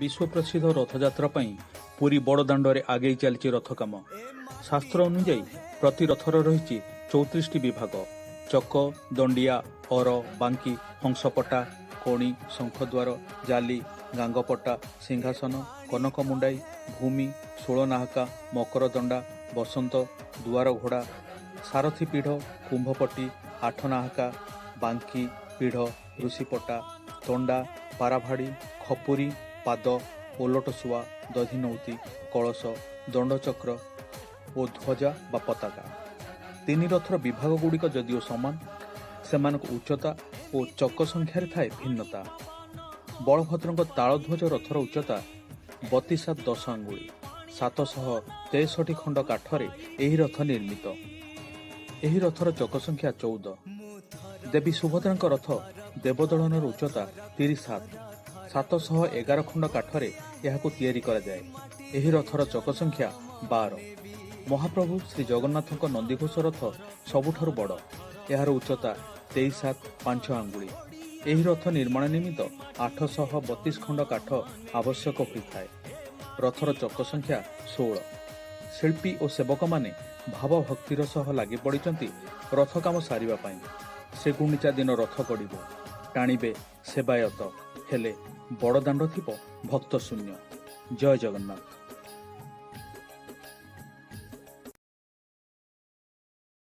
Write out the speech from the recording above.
विश्व प्रसिद्ध रथयात्रा पई पुरी बड़ दाण्डरे आगे चली रथ काम। शास्त्र अनुजाई प्रति रथर रही 34 विभाग। चक, दंडिया, और, बांकी, हंसपटा, कोणी, शंखद्वार, जाली, गांगपटा, सिंहासन, कनकमुंडाई, भूमि, षोलनाहका, मकरदंडा, बसंत, दुआर घोड़ा, सारथी पीढ़, कुंभपट्टी, आठनाहका, बांकी पीढ़, ऋषिपटा, तंडा, पाराभाड़ी, खपुरी, पाद, ओलटशुआ, दधिनौती, कलश, दंडचक्र और ध्वजा बा पताका। तीन रथर विभाग गुड़िक जदिओ समान, सेमानक उच्चता और चक संख्यार थाए भिन्नता। बलभद्र तालध्वज रथर उच्चता 32.10 अंगुली, 763 खंड काठरे एही रथ निर्मित। एही रथर चक संख्या 14। देवी सुभद्रा रथ देवदलनर उच्चता 37, 711 खंड काठरे एहाकु तैयारी करा जाए। एही रथर चक संख्या 12। महाप्रभु श्री जगन्नाथ नंदीघोष रथ सबुठारु बड़, यार उच्चता 23.5 अंगुली। एही रथ निर्माण निमित्त 832 खंड काठ आवश्यक होता है। रथर चक संख्या 16। शिल्पी और सेवक माने भाव भक्तिर सह लगी पड़िचंती रथ काम सारिबा पाई। श्रीगुंडिचा दिन रथ गड़िब, टाणिबे सेवायत, हेले बड़ दाण्ड थिब भक्त शून्य। जय जगन्नाथ।